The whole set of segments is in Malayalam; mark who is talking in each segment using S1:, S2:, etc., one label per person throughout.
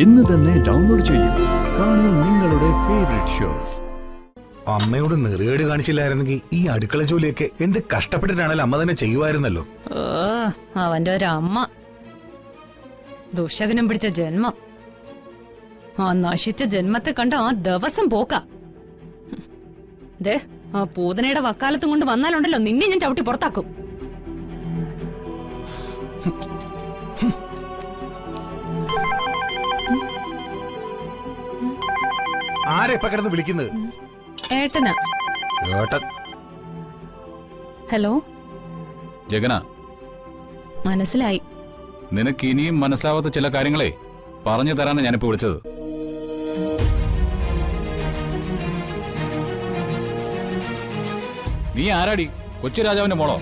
S1: ഇന്ന് തന്നെ ഡൗൺലോഡ് ചെയ്യൂ. കാണൂ നിങ്ങളുടെ ഫേവറേറ്റ് ഷോസ്.
S2: അമ്മയോട് നെറുകേട് കാണിച്ചില്ലായിരുന്നെങ്കിൽ ഈ അടുക്കള ജോലിയൊക്കെ എന്ത് കഷ്ടപ്പെട്ടിട്ടാണല്ലോ അമ്മ തന്നെ ചെയ്യുമായിരുന്നല്ലോ.
S3: അവന്റെ ഒരമ്മ ദുശകനം പിടിച്ച ജന്മം. ആ നശിച്ച ജന്മത്തെ കണ്ട ആ ദിവസം പോക്ക. ദേ ആ പൂതനയുടെ വക്കാലത്തും കൊണ്ട് വന്നാലുണ്ടല്ലോ നിന്നെ ഞാൻ ചവിട്ടി പുറത്താക്കും.
S2: ആരെ ഇപ്പൊ കിടന്ന് വിളിക്കുന്നത്?
S3: ഏട്ടനാ. ഹലോ
S4: ജഗന,
S3: മനസ്സിലായി.
S4: നിനക്ക് ഇനിയും മനസ്സിലാവാത്ത ചില കാര്യങ്ങളെ പറഞ്ഞു തരാനാണ് ഞാനിപ്പോ വിളിച്ചത്. നീ ആരാടി? കൊച്ചു രാജാവിന്റെ മോളോ?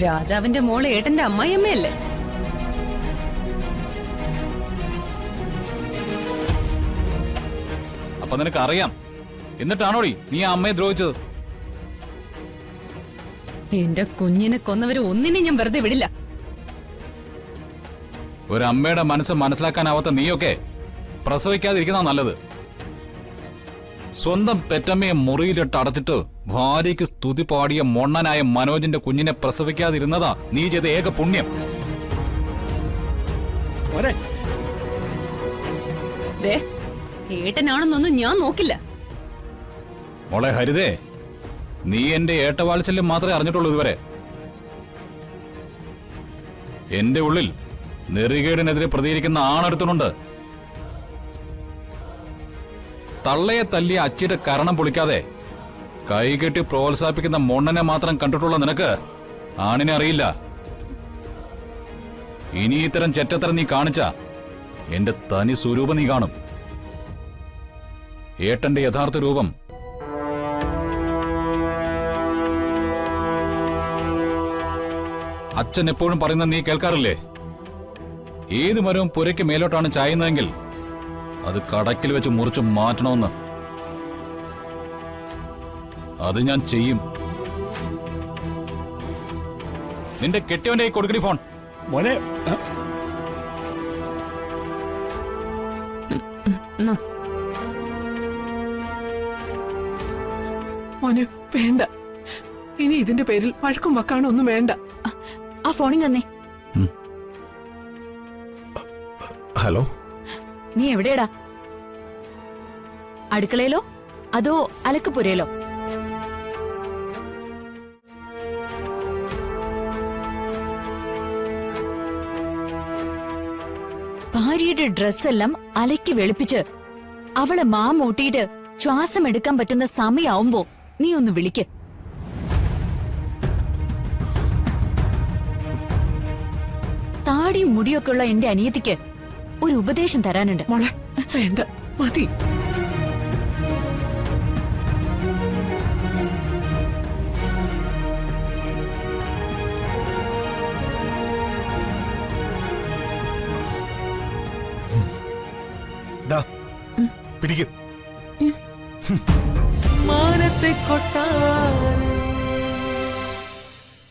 S3: രാജാവിന്റെ മോള് ഏട്ടന്റെ അമ്മായിയമ്മയല്ലേ?
S4: അപ്പൊ നിനക്ക് അറിയാം. എന്നിട്ടാണോടി നീ ആ അമ്മയെ ദ്രോഹിച്ചത്?
S3: എന്റെ കുഞ്ഞിനെ കൊന്നവര് ഒന്നിനെ ഞാൻ വെറുതെ വിടില്ല.
S4: ഒരമ്മയുടെ മനസ്സ് മനസ്സിലാക്കാനാവാത്ത നീയൊക്കെ പ്രസവിക്കാതിരിക്കുന്ന നല്ലത്. സ്വന്തം പെറ്റമ്മയെ മുറിയിലിട്ട് അടച്ചിട്ട് ഭാര്യയ്ക്ക് സ്തുതി പാടിയ മൊണ്ണനായ മനോജിന്റെ കുഞ്ഞിനെ പ്രസവിക്കാതിരുന്നതാ നീ ചെയ്ത ഏക പുണ്യം.
S3: ഏട്ടനാണെന്നൊന്നും ഞാൻ നോക്കില്ല.
S4: മോളെ ഹരിതേ, നീ എന്റെ ഏട്ടവാത്സല്യം മാത്രമേ അറിഞ്ഞിട്ടുള്ളൂ ഇതുവരെ. എന്റെ ഉള്ളിൽ നെറികേടിനെതിരെ പ്രതികരിക്കുന്ന ആണടുത്തുണ്ട്. തള്ളയെ തല്ലിയ അച്ചിയുടെ കരണം പൊളിക്കാതെ കൈകെട്ടി പ്രോത്സാഹിപ്പിക്കുന്ന മൊണ്ണനെ മാത്രം കണ്ടിട്ടുള്ള നിനക്ക് ആണിനെ അറിയില്ല. ഇനി ഇത്തരം ചെറ്റത്തരം നീ കാണിച്ച എന്റെ തനി സ്വരൂപം നീ കാണും. ഏട്ടന്റെ യഥാർത്ഥ രൂപം അച്ഛൻ എപ്പോഴും പറയുന്ന നീ കേൾക്കാറില്ലേ? ഏത് മരവും പുരയ്ക്ക് മേലോട്ടാണ് ചായുന്നതെങ്കിൽ അത് കടക്കിൽ വെച്ച് മുറിച്ച് മാറ്റണമെന്ന്. അത് ഞാൻ ചെയ്യും. നിന്റെ കെട്ടിയവന്റെ കൊടുക്കടി ഫോൺ.
S2: മോനെ
S5: മോനെ വേണ്ട, ഇനി ഇതിന്റെ പേരിൽ വഴക്കും വക്കാണൊന്നും വേണ്ട.
S6: ആ ഫോണിൽ തന്നെ.
S2: ഹലോ,
S6: നീ എവിടെയാടാ? അടുക്കളയിലോ അതോ അലക്കുപുരയിലോ? ഭാര്യയുടെ ഡ്രസ്സെല്ലാം അലക്കി വെളുപ്പിച്ച് അവളെ മാമൂട്ടിയിട്ട് ശ്വാസം എടുക്കാൻ പറ്റുന്ന സമയാവുമ്പോ നീ ഒന്ന് വിളിക്ക്. താടിയും മുടിയൊക്കെ ഉള്ള എന്റെ അനിയത്തിക്ക് ഒരു ഉപദേശം തരാനുണ്ട്.
S5: മോളെ വേണ്ട, മതി.
S2: പിടിക്കും.
S5: മാനത്തെ കൊട്ടാ